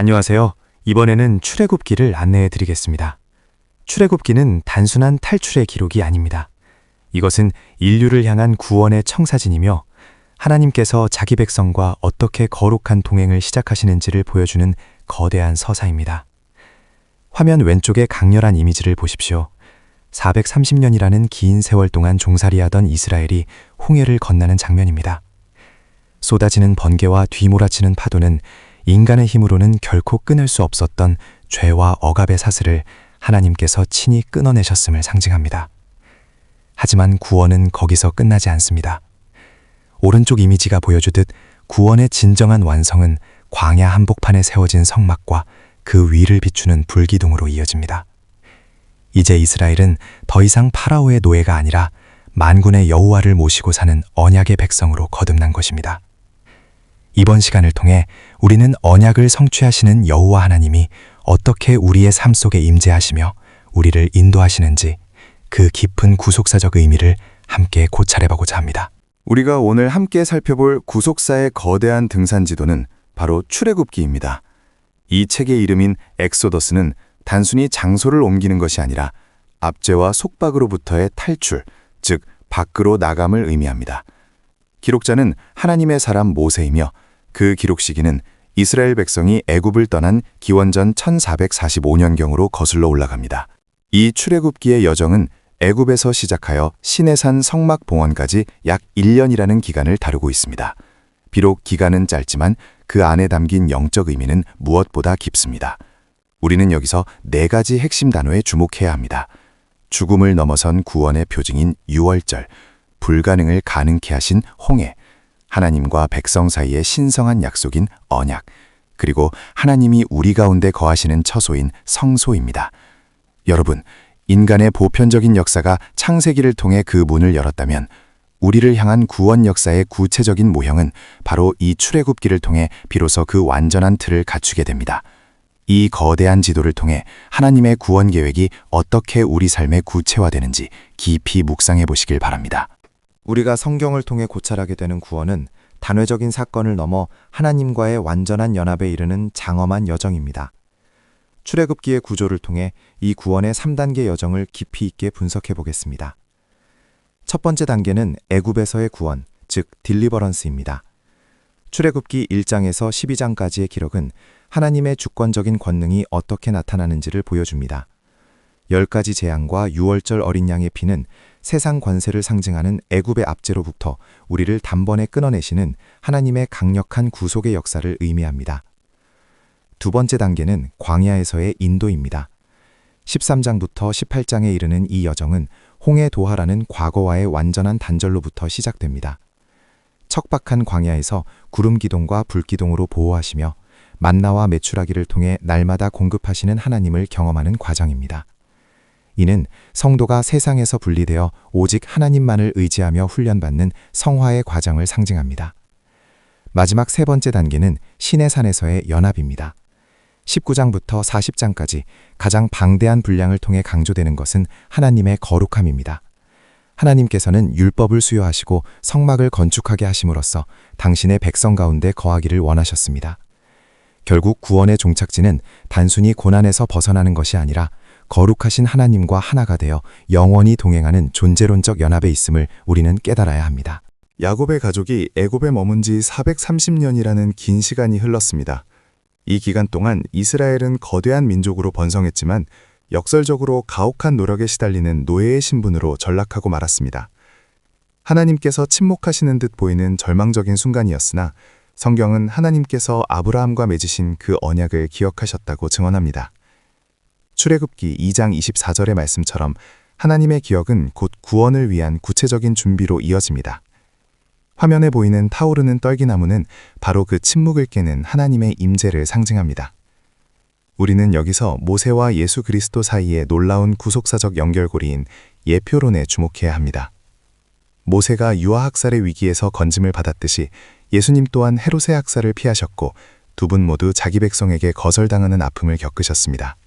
안녕하세요. 이번에는 출애굽기를 안내해 드리겠습니다. 출애굽기는 단순한 탈출의 기록이 아닙니다. 이것은 인류를 향한 구원의 청사진이며 하나님께서 자기 백성과 어떻게 거룩한 동행을 시작하시는지를 보여주는 거대한 서사입니다. 화면 왼쪽의 강렬한 이미지를 보십시오. 430년이라는 긴 세월 동안 종살이하던 이스라엘이 홍해를 건너는 장면입니다. 쏟아지는 번개와 뒤몰아치는 파도는 인간의 힘으로는 결코 끊을 수 없었던 죄와 억압의 사슬을 하나님께서 친히 끊어내셨음을 상징합니다. 하지만 구원은 거기서 끝나지 않습니다. 오른쪽 이미지가 보여주듯 구원의 진정한 완성은 광야 한복판에 세워진 성막과 그 위를 비추는 불기둥으로 이어집니다. 이제 이스라엘은 더 이상 파라오의 노예가 아니라 만군의 여호와를 모시고 사는 언약의 백성으로 거듭난 것입니다. 이번 시간을 통해 우리는 언약을 성취하시는 여호와 하나님이 어떻게 우리의 삶 속에 임재하시며 우리를 인도하시는지 그 깊은 구속사적 의미를 함께 고찰해보고자 합니다. 우리가 오늘 함께 살펴볼 구속사의 거대한 등산지도는 바로 출애굽기입니다. 이 책의 이름인 엑소더스는 단순히 장소를 옮기는 것이 아니라 압제와 속박으로부터의 탈출, 즉 밖으로 나감을 의미합니다. 기록자는 하나님의 사람 모세이며 그 기록 시기는 이스라엘 백성이 애굽을 떠난 기원전 1445년경으로 거슬러 올라갑니다. 이 출애굽기의 여정은 애굽에서 시작하여 시내산 성막 봉헌까지 약 1년이라는 기간을 다루고 있습니다. 비록 기간은 짧지만 그 안에 담긴 영적 의미는 무엇보다 깊습니다. 우리는 여기서 4가지 핵심 단어에 주목해야 합니다. 죽음을 넘어선 구원의 표징인 유월절, 불가능을 가능케 하신 홍해, 하나님과 백성 사이의 신성한 약속인 언약, 그리고 하나님이 우리 가운데 거하시는 처소인 성소입니다. 여러분, 인간의 보편적인 역사가 창세기를 통해 그 문을 열었다면 우리를 향한 구원 역사의 구체적인 모형은 바로 이 출애굽기를 통해 비로소 그 완전한 틀을 갖추게 됩니다. 이 거대한 지도를 통해 하나님의 구원 계획이 어떻게 우리 삶에 구체화되는지 깊이 묵상해 보시길 바랍니다. 우리가 성경을 통해 고찰하게 되는 구원은 단회적인 사건을 넘어 하나님과의 완전한 연합에 이르는 장엄한 여정입니다. 출애굽기의 구조를 통해 이 구원의 3단계 여정을 깊이 있게 분석해 보겠습니다. 첫 번째 단계는 애굽에서의 구원, 즉 딜리버런스입니다. 출애굽기 1장에서 12장까지의 기록은 하나님의 주권적인 권능이 어떻게 나타나는지를 보여줍니다. 10가지 재앙과 유월절 어린 양의 피는 세상 권세를 상징하는 애굽의 압제로부터 우리를 단번에 끊어내시는 하나님의 강력한 구속의 역사를 의미합니다. 두 번째 단계는 광야에서의 인도입니다. 13장부터 18장에 이르는 이 여정은 홍해 도하라는 과거와의 완전한 단절로부터 시작됩니다. 척박한 광야에서 구름 기둥과 불 기둥으로 보호하시며 만나와 메추라기를 통해 날마다 공급하시는 하나님을 경험하는 과정입니다. 이는 성도가 세상에서 분리되어 오직 하나님만을 의지하며 훈련받는 성화의 과정을 상징합니다. 마지막 세 번째 단계는 시내산에서의 연합입니다. 19장부터 40장까지 가장 방대한 분량을 통해 강조되는 것은 하나님의 거룩함입니다. 하나님께서는 율법을 수여하시고 성막을 건축하게 하심으로써 당신의 백성 가운데 거하기를 원하셨습니다. 결국 구원의 종착지는 단순히 고난에서 벗어나는 것이 아니라 거룩하신 하나님과 하나가 되어 영원히 동행하는 존재론적 연합에 있음을 우리는 깨달아야 합니다. 야곱의 가족이 애굽에 머문 지 430년이라는 긴 시간이 흘렀습니다. 이 기간 동안 이스라엘은 거대한 민족으로 번성했지만 역설적으로 가혹한 노력에 시달리는 노예의 신분으로 전락하고 말았습니다. 하나님께서 침묵하시는 듯 보이는 절망적인 순간이었으나 성경은 하나님께서 아브라함과 맺으신 그 언약을 기억하셨다고 증언합니다. 출애굽기 2장 24절의 말씀처럼 하나님의 기억은 곧 구원을 위한 구체적인 준비로 이어집니다. 화면에 보이는 타오르는 떨기나무는 바로 그 침묵을 깨는 하나님의 임재를 상징합니다. 우리는 여기서 모세와 예수 그리스도 사이의 놀라운 구속사적 연결고리인 예표론에 주목해야 합니다. 모세가 유아학살의 위기에서 건짐을 받았듯이 예수님 또한 헤롯의 학살을 피하셨고 두 분 모두 자기 백성에게 거절당하는 아픔을 겪으셨습니다.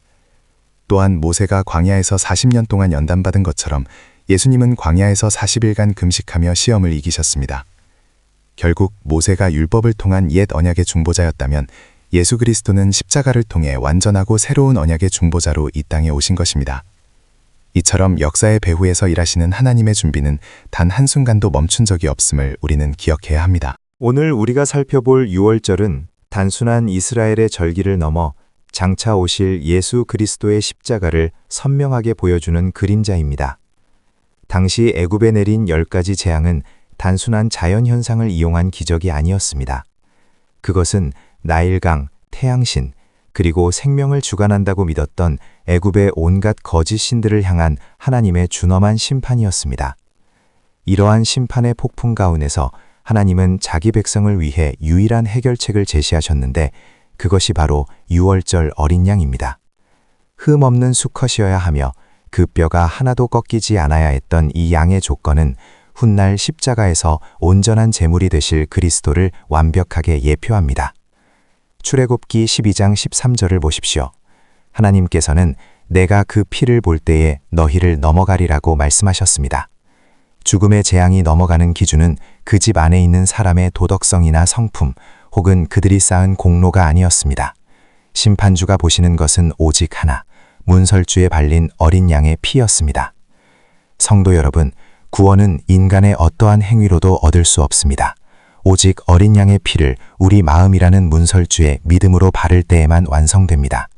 또한 모세가 광야에서 40년 동안 연단받은 것처럼 예수님은 광야에서 40일간 금식하며 시험을 이기셨습니다. 결국 모세가 율법을 통한 옛 언약의 중보자였다면 예수 그리스도는 십자가를 통해 완전하고 새로운 언약의 중보자로 이 땅에 오신 것입니다. 이처럼 역사의 배후에서 일하시는 하나님의 준비는 단 한순간도 멈춘 적이 없음을 우리는 기억해야 합니다. 오늘 우리가 살펴볼 유월절은 단순한 이스라엘의 절기를 넘어 장차 오실 예수 그리스도의 십자가를 선명하게 보여주는 그림자입니다. 당시 애굽에 내린 10가지 재앙은 단순한 자연현상을 이용한 기적이 아니었습니다. 그것은 나일강, 태양신, 그리고 생명을 주관한다고 믿었던 애굽의 온갖 거짓 신들을 향한 하나님의 준엄한 심판이었습니다. 이러한 심판의 폭풍 가운데서 하나님은 자기 백성을 위해 유일한 해결책을 제시하셨는데 그것이 바로 유월절 어린 양입니다. 흠 없는 수컷이어야 하며 그 뼈가 하나도 꺾이지 않아야 했던 이 양의 조건은 훗날 십자가에서 온전한 제물이 되실 그리스도를 완벽하게 예표합니다. 출애굽기 12장 13절을 보십시오. 하나님께서는 내가 그 피를 볼 때에 너희를 넘어가리라고 말씀하셨습니다. 죽음의 재앙이 넘어가는 기준은 그 집 안에 있는 사람의 도덕성이나 성품 혹은 그들이 쌓은 공로가 아니었습니다. 심판주가 보시는 것은 오직 하나, 문설주에 발린 어린 양의 피였습니다. 성도 여러분, 구원은 인간의 어떠한 행위로도 얻을 수 없습니다. 오직 어린 양의 피를 우리 마음이라는 문설주에 믿음으로 바를 때에만 완성됩니다.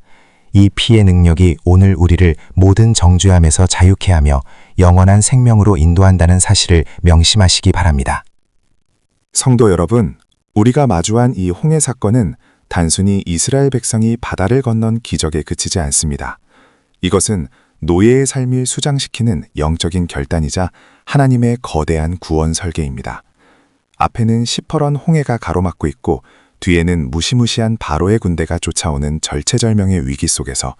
이 피의 능력이 오늘 우리를 모든 정죄함에서 자유케 하며 영원한 생명으로 인도한다는 사실을 명심하시기 바랍니다. 성도 여러분, 우리가 마주한 이 홍해 사건은 단순히 이스라엘 백성이 바다를 건넌 기적에 그치지 않습니다. 이것은 노예의 삶을 수장시키는 영적인 결단이자 하나님의 거대한 구원 설계입니다. 앞에는 시퍼런 홍해가 가로막고 있고 뒤에는 무시무시한 바로의 군대가 쫓아오는 절체절명의 위기 속에서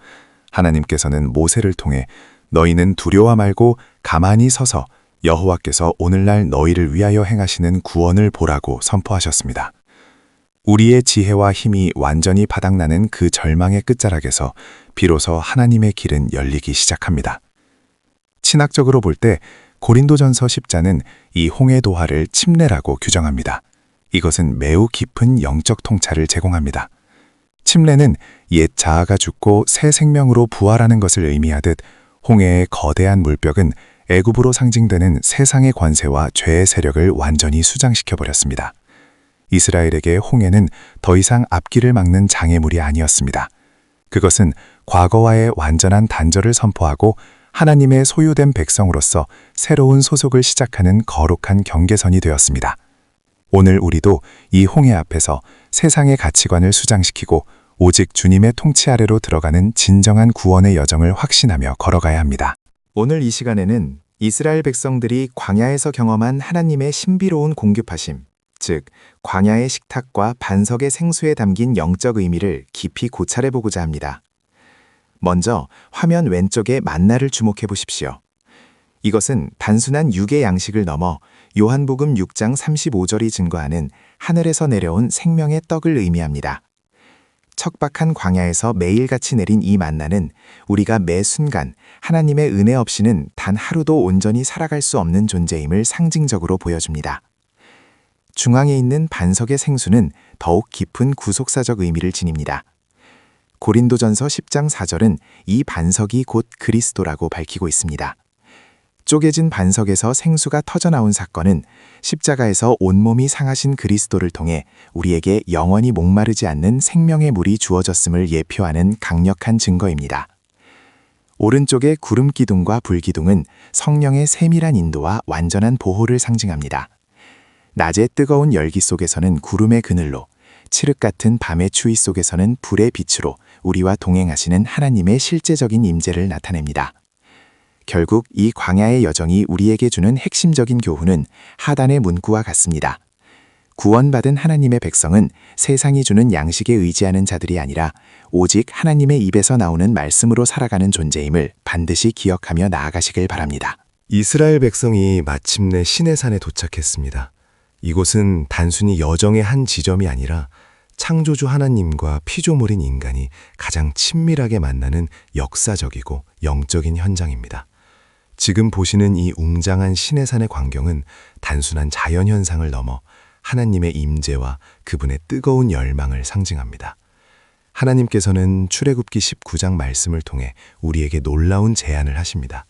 하나님께서는 모세를 통해 너희는 두려워 말고 가만히 서서 여호와께서 오늘날 너희를 위하여 행하시는 구원을 보라고 선포하셨습니다. 우리의 지혜와 힘이 완전히 바닥나는 그 절망의 끝자락에서 비로소 하나님의 길은 열리기 시작합니다. 신학적으로 볼 때 고린도전서 10장은 이 홍해 도하를 침례라고 규정합니다. 이것은 매우 깊은 영적 통찰을 제공합니다. 침례는 옛 자아가 죽고 새 생명으로 부활하는 것을 의미하듯 홍해의 거대한 물벽은 애굽으로 상징되는 세상의 관세와 죄의 세력을 완전히 수장시켜버렸습니다. 이스라엘에게 홍해는 더 이상 앞길을 막는 장애물이 아니었습니다. 그것은 과거와의 완전한 단절을 선포하고 하나님의 소유된 백성으로서 새로운 소속을 시작하는 거룩한 경계선이 되었습니다. 오늘 우리도 이 홍해 앞에서 세상의 가치관을 수장시키고 오직 주님의 통치 아래로 들어가는 진정한 구원의 여정을 확신하며 걸어가야 합니다. 오늘 이 시간에는 이스라엘 백성들이 광야에서 경험한 하나님의 신비로운 공급하심, 즉 광야의 식탁과 반석의 생수에 담긴 영적 의미를 깊이 고찰해보고자 합니다. 먼저 화면 왼쪽의 만나를 주목해 보십시오. 이것은 단순한 육의 양식을 넘어 요한복음 6장 35절이 증거하는 하늘에서 내려온 생명의 떡을 의미합니다. 척박한 광야에서 매일같이 내린 이 만나는 우리가 매 순간 하나님의 은혜 없이는 단 하루도 온전히 살아갈 수 없는 존재임을 상징적으로 보여줍니다. 중앙에 있는 반석의 생수는 더욱 깊은 구속사적 의미를 지닙니다. 고린도전서 10장 4절은 이 반석이 곧 그리스도라고 밝히고 있습니다. 쪼개진 반석에서 생수가 터져나온 사건은 십자가에서 온몸이 상하신 그리스도를 통해 우리에게 영원히 목마르지 않는 생명의 물이 주어졌음을 예표하는 강력한 증거입니다. 오른쪽의 구름 기둥과 불 기둥은 성령의 세밀한 인도와 완전한 보호를 상징합니다. 낮의 뜨거운 열기 속에서는 구름의 그늘로, 칠흑 같은 밤의 추위 속에서는 불의 빛으로 우리와 동행하시는 하나님의 실제적인 임재를 나타냅니다. 결국 이 광야의 여정이 우리에게 주는 핵심적인 교훈은 하단의 문구와 같습니다. 구원받은 하나님의 백성은 세상이 주는 양식에 의지하는 자들이 아니라 오직 하나님의 입에서 나오는 말씀으로 살아가는 존재임을 반드시 기억하며 나아가시길 바랍니다. 이스라엘 백성이 마침내 시내산에 도착했습니다. 이곳은 단순히 여정의 한 지점이 아니라 창조주 하나님과 피조물인 인간이 가장 친밀하게 만나는 역사적이고 영적인 현장입니다. 지금 보시는 이 웅장한 시내산의 광경은 단순한 자연현상을 넘어 하나님의 임재와 그분의 뜨거운 열망을 상징합니다. 하나님께서는 출애굽기 19장 말씀을 통해 우리에게 놀라운 제안을 하십니다.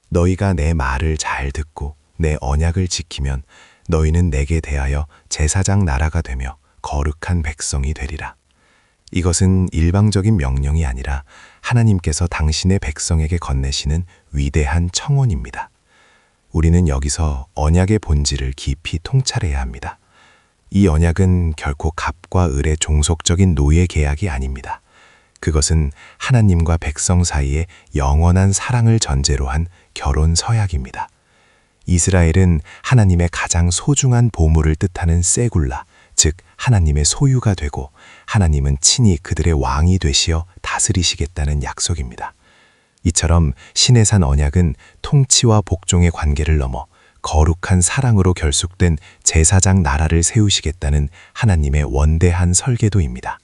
너희가 내 말을 잘 듣고 내 언약을 지키면 너희는 내게 대하여 제사장 나라가 되며 거룩한 백성이 되리라. 이것은 일방적인 명령이 아니라 하나님께서 당신의 백성에게 건네시는 위대한 청혼입니다. 우리는 여기서 언약의 본질을 깊이 통찰해야 합니다. 이 언약은 결코 갑과 을의 종속적인 노예 계약이 아닙니다. 그것은 하나님과 백성 사이의 영원한 사랑을 전제로 한 결혼 서약입니다. 이스라엘은 하나님의 가장 소중한 보물을 뜻하는 세굴라, 즉 하나님의 소유가 되고 하나님은 친히 그들의 왕이 되시어 다스리시겠다는 약속입니다. 이처럼 시내산 언약은 통치와 복종의 관계를 넘어 거룩한 사랑으로 결속된 제사장 나라를 세우시겠다는 하나님의 원대한 설계도입니다.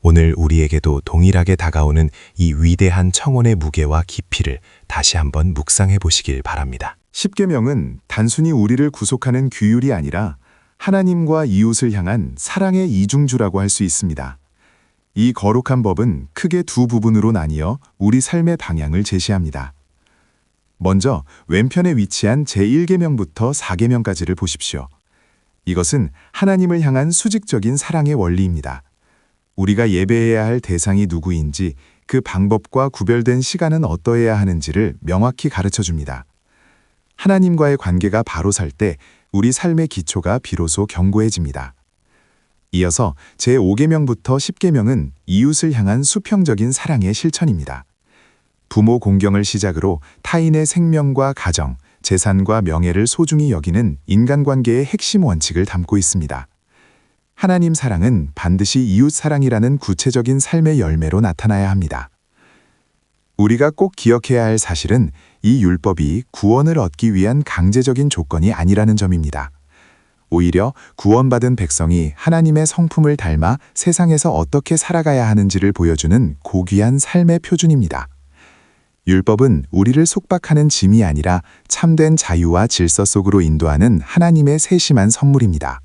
오늘 우리에게도 동일하게 다가오는 이 위대한 청혼의 무게와 깊이를 다시 한번 묵상해 보시길 바랍니다. 십계명은 단순히 우리를 구속하는 규율이 아니라 하나님과 이웃을 향한 사랑의 이중주라고 할 수 있습니다. 이 거룩한 법은 크게 두 부분으로 나뉘어 우리 삶의 방향을 제시합니다. 먼저 왼편에 위치한 제1계명부터 4계명까지를 보십시오. 이것은 하나님을 향한 수직적인 사랑의 원리입니다. 우리가 예배해야 할 대상이 누구인지, 그 방법과 구별된 시간은 어떠해야 하는지를 명확히 가르쳐 줍니다. 하나님과의 관계가 바로 살 때 우리 삶의 기초가 비로소 견고해집니다. 이어서 제5계명부터 10계명은 이웃을 향한 수평적인 사랑의 실천입니다. 부모 공경을 시작으로 타인의 생명과 가정, 재산과 명예를 소중히 여기는 인간관계의 핵심 원칙을 담고 있습니다. 하나님 사랑은 반드시 이웃 사랑이라는 구체적인 삶의 열매로 나타나야 합니다. 우리가 꼭 기억해야 할 사실은 이 율법이 구원을 얻기 위한 강제적인 조건이 아니라는 점입니다. 오히려 구원받은 백성이 하나님의 성품을 닮아 세상에서 어떻게 살아가야 하는지를 보여주는 고귀한 삶의 표준입니다. 율법은 우리를 속박하는 짐이 아니라 참된 자유와 질서 속으로 인도하는 하나님의 세심한 선물입니다.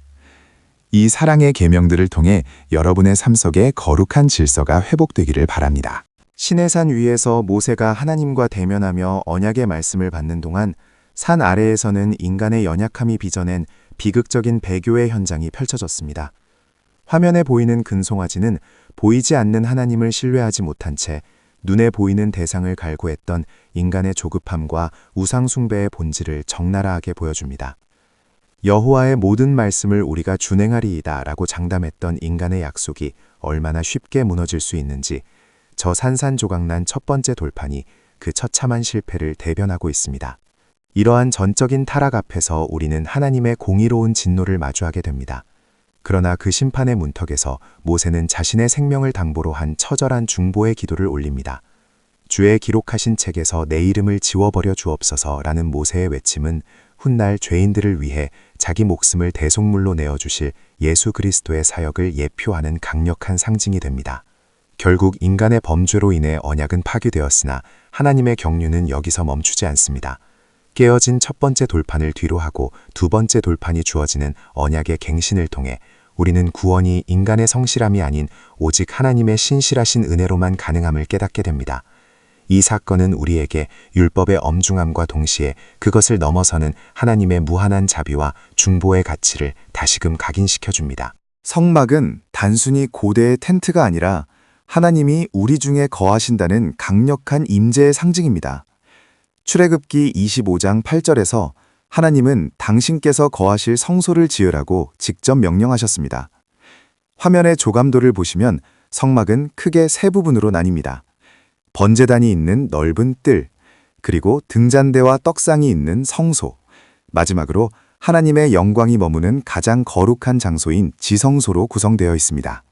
이 사랑의 계명들을 통해 여러분의 삶 속에 거룩한 질서가 회복되기를 바랍니다. 시내산 위에서 모세가 하나님과 대면하며 언약의 말씀을 받는 동안 산 아래에서는 인간의 연약함이 빚어낸 비극적인 배교의 현장이 펼쳐졌습니다. 화면에 보이는 금송아지는 보이지 않는 하나님을 신뢰하지 못한 채 눈에 보이는 대상을 갈구했던 인간의 조급함과 우상 숭배의 본질을 적나라하게 보여줍니다. 여호와의 모든 말씀을 우리가 준행하리이다 라고 장담했던 인간의 약속이 얼마나 쉽게 무너질 수 있는지 저 산산조각난 첫 번째 돌판이 그 처참한 실패를 대변하고 있습니다. 이러한 전적인 타락 앞에서 우리는 하나님의 공의로운 진노를 마주하게 됩니다. 그러나 그 심판의 문턱에서 모세는 자신의 생명을 당보로 한 처절한 중보의 기도를 올립니다. 주의 기록하신 책에서 내 이름을 지워버려 주옵소서라는 모세의 외침은 훗날 죄인들을 위해 자기 목숨을 대속물로 내어주실 예수 그리스도의 사역을 예표하는 강력한 상징이 됩니다. 결국 인간의 범죄로 인해 언약은 파괴되었으나 하나님의 경륜은 여기서 멈추지 않습니다. 깨어진 첫 번째 돌판을 뒤로 하고 두 번째 돌판이 주어지는 언약의 갱신을 통해 우리는 구원이 인간의 성실함이 아닌 오직 하나님의 신실하신 은혜로만 가능함을 깨닫게 됩니다. 이 사건은 우리에게 율법의 엄중함과 동시에 그것을 넘어서는 하나님의 무한한 자비와 중보의 가치를 다시금 각인시켜줍니다. 성막은 단순히 고대의 텐트가 아니라 하나님이 우리 중에 거하신다는 강력한 임재의 상징입니다. 출애굽기 25장 8절에서 하나님은 당신께서 거하실 성소를 지으라고 직접 명령하셨습니다. 화면의 조감도를 보시면 성막은 크게 세 부분으로 나뉩니다. 번제단이 있는 넓은 뜰, 그리고 등잔대와 떡상이 있는 성소, 마지막으로 하나님의 영광이 머무는 가장 거룩한 장소인 지성소로 구성되어 있습니다.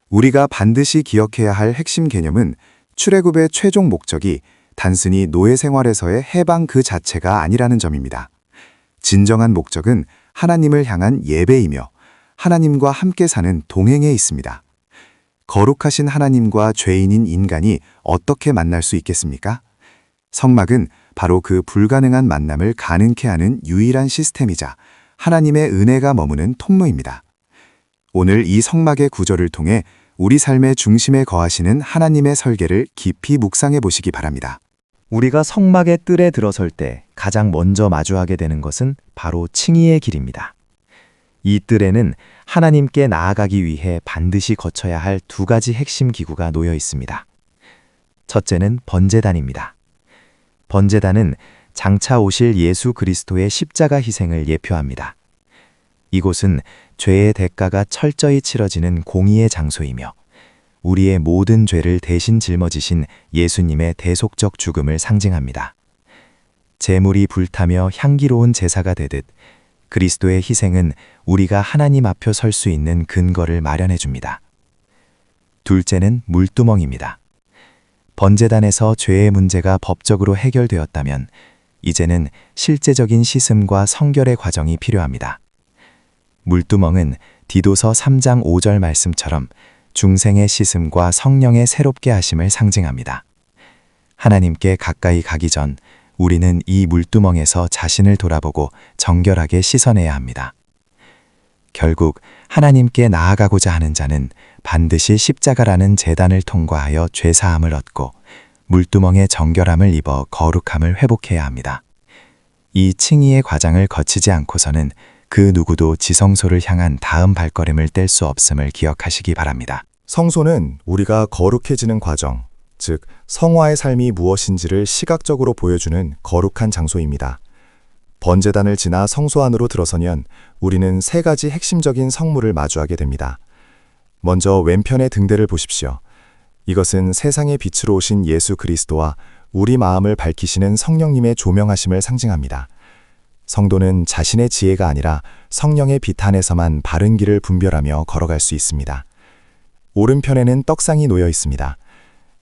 우리가 반드시 기억해야 할 핵심 개념은 출애굽의 최종 목적이 단순히 노예 생활에서의 해방 그 자체가 아니라는 점입니다. 진정한 목적은 하나님을 향한 예배이며 하나님과 함께 사는 동행에 있습니다. 거룩하신 하나님과 죄인인 인간이 어떻게 만날 수 있겠습니까? 성막은 바로 그 불가능한 만남을 가능케 하는 유일한 시스템이자 하나님의 은혜가 머무는 통로입니다. 오늘 이 성막의 구절을 통해 우리 삶의 중심에 거하시는 하나님의 설계를 깊이 묵상해 보시기 바랍니다. 우리가 성막의 뜰에 들어설 때 가장 먼저 마주하게 되는 것은 바로 칭의의 길입니다. 이 뜰에는 하나님께 나아가기 위해 반드시 거쳐야 할 두 가지 핵심 기구가 놓여 있습니다. 첫째는 번제단입니다. 번제단은 장차 오실 예수 그리스도의 십자가 희생을 예표합니다. 이곳은 죄의 대가가 철저히 치러지는 공의의 장소이며 우리의 모든 죄를 대신 짊어지신 예수님의 대속적 죽음을 상징합니다. 제물이 불타며 향기로운 제사가 되듯 그리스도의 희생은 우리가 하나님 앞에 설 수 있는 근거를 마련해 줍니다. 둘째는 물두멍입니다. 번제단에서 죄의 문제가 법적으로 해결되었다면 이제는 실제적인 씻음과 성결의 과정이 필요합니다. 물두멍은 디도서 3장 5절 말씀처럼 중생의 씻음과 성령의 새롭게 하심을 상징합니다. 하나님께 가까이 가기 전 우리는 이 물두멍에서 자신을 돌아보고 정결하게 씻어내야 합니다. 결국 하나님께 나아가고자 하는 자는 반드시 십자가라는 제단을 통과하여 죄사함을 얻고 물두멍의 정결함을 입어 거룩함을 회복해야 합니다. 이 칭의의 과정을 거치지 않고서는 그 누구도 지성소를 향한 다음 발걸음을 뗄 수 없음을 기억하시기 바랍니다. 성소는 우리가 거룩해지는 과정, 즉 성화의 삶이 무엇인지를 시각적으로 보여주는 거룩한 장소입니다. 번제단을 지나 성소 안으로 들어서면 우리는 세 가지 핵심적인 성물을 마주하게 됩니다. 먼저 왼편의 등대를 보십시오. 이것은 세상의 빛으로 오신 예수 그리스도와 우리 마음을 밝히시는 성령님의 조명하심을 상징합니다. 성도는 자신의 지혜가 아니라 성령의 빛 안에서만 바른 길을 분별하며 걸어갈 수 있습니다. 오른편에는 떡상이 놓여 있습니다.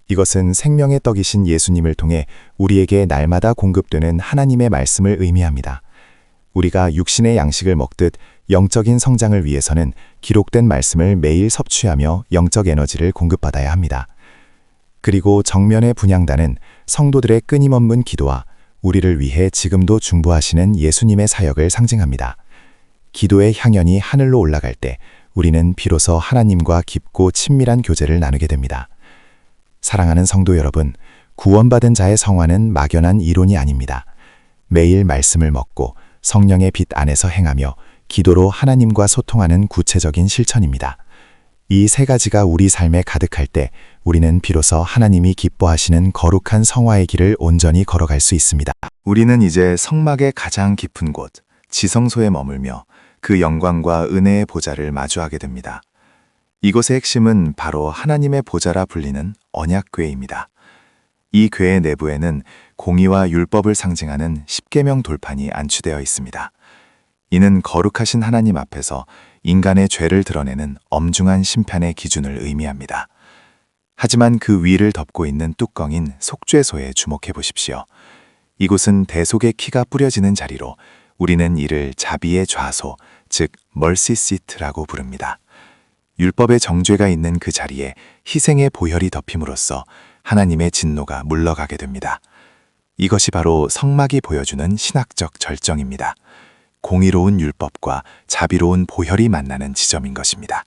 이것은 생명의 떡이신 예수님을 통해 우리에게 날마다 공급되는 하나님의 말씀을 의미합니다. 우리가 육신의 양식을 먹듯 영적인 성장을 위해서는 기록된 말씀을 매일 섭취하며 영적 에너지를 공급받아야 합니다. 그리고 정면의 분향단은 성도들의 끊임없는 기도와 우리를 위해 지금도 중보하시는 예수님의 사역을 상징합니다. 기도의 향연이 하늘로 올라갈 때 우리는 비로소 하나님과 깊고 친밀한 교제를 나누게 됩니다. 사랑하는 성도 여러분, 구원받은 자의 성화는 막연한 이론이 아닙니다. 매일 말씀을 먹고 성령의 빛 안에서 행하며 기도로 하나님과 소통하는 구체적인 실천입니다. 이 세 가지가 우리 삶에 가득할 때 우리는 비로소 하나님이 기뻐하시는 거룩한 성화의 길을 온전히 걸어갈 수 있습니다. 우리는 이제 성막의 가장 깊은 곳, 지성소에 머물며 그 영광과 은혜의 보좌를 마주하게 됩니다. 이곳의 핵심은 바로 하나님의 보좌라 불리는 언약궤입니다. 이 궤의 내부에는 공의와 율법을 상징하는 십계명 돌판이 안치되어 있습니다. 이는 거룩하신 하나님 앞에서 인간의 죄를 드러내는 엄중한 심판의 기준을 의미합니다. 하지만 그 위를 덮고 있는 뚜껑인 속죄소에 주목해 보십시오. 이곳은 대속의 키가 뿌려지는 자리로 우리는 이를 자비의 좌소, 즉 멀시 시트라고 부릅니다. 율법의 정죄가 있는 그 자리에 희생의 보혈이 덮임으로써 하나님의 진노가 물러가게 됩니다. 이것이 바로 성막이 보여주는 신학적 절정입니다. 공의로운 율법과 자비로운 보혈이 만나는 지점인 것입니다.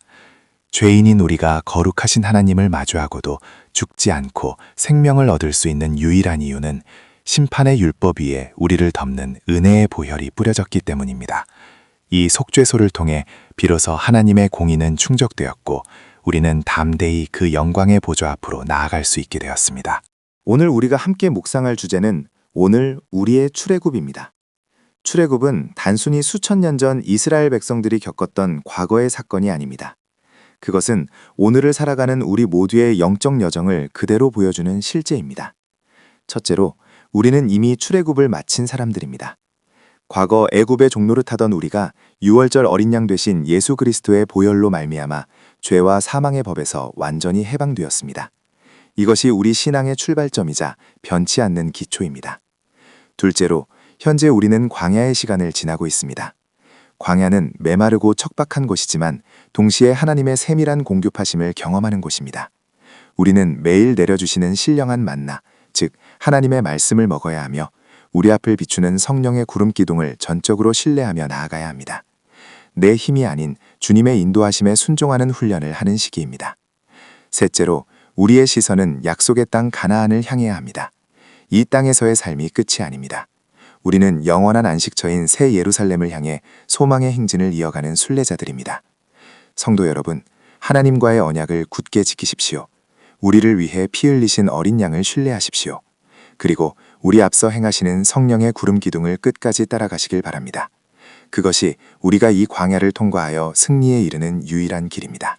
죄인인 우리가 거룩하신 하나님을 마주하고도 죽지 않고 생명을 얻을 수 있는 유일한 이유는 심판의 율법 위에 우리를 덮는 은혜의 보혈이 뿌려졌기 때문입니다. 이 속죄소를 통해 비로소 하나님의 공의는 충족되었고 우리는 담대히 그 영광의 보좌 앞으로 나아갈 수 있게 되었습니다. 오늘 우리가 함께 묵상할 주제는 오늘 우리의 출애굽입니다. 출애굽은 단순히 수천 년 전 이스라엘 백성들이 겪었던 과거의 사건이 아닙니다. 그것은 오늘을 살아가는 우리 모두의 영적 여정을 그대로 보여주는 실제입니다. 첫째로, 우리는 이미 출애굽을 마친 사람들입니다. 과거 애굽의 종로를 타던 우리가 6월절 어린 양 되신 예수 그리스도의 보혈로 말미암아 죄와 사망의 법에서 완전히 해방되었습니다. 이것이 우리 신앙의 출발점이자 변치 않는 기초입니다. 둘째로, 현재 우리는 광야의 시간을 지나고 있습니다. 광야는 메마르고 척박한 곳이지만 동시에 하나님의 세밀한 공급하심을 경험하는 곳입니다. 우리는 매일 내려주시는 신령한 만나, 즉 하나님의 말씀을 먹어야 하며 우리 앞을 비추는 성령의 구름 기둥을 전적으로 신뢰하며 나아가야 합니다. 내 힘이 아닌 주님의 인도하심에 순종하는 훈련을 하는 시기입니다. 셋째로 우리의 시선은 약속의 땅 가나안을 향해야 합니다. 이 땅에서의 삶이 끝이 아닙니다. 우리는 영원한 안식처인 새 예루살렘을 향해 소망의 행진을 이어가는 순례자들입니다. 성도 여러분, 하나님과의 언약을 굳게 지키십시오. 우리를 위해 피 흘리신 어린 양을 신뢰하십시오. 그리고 우리 앞서 행하시는 성령의 구름 기둥을 끝까지 따라가시길 바랍니다. 그것이 우리가 이 광야를 통과하여 승리에 이르는 유일한 길입니다.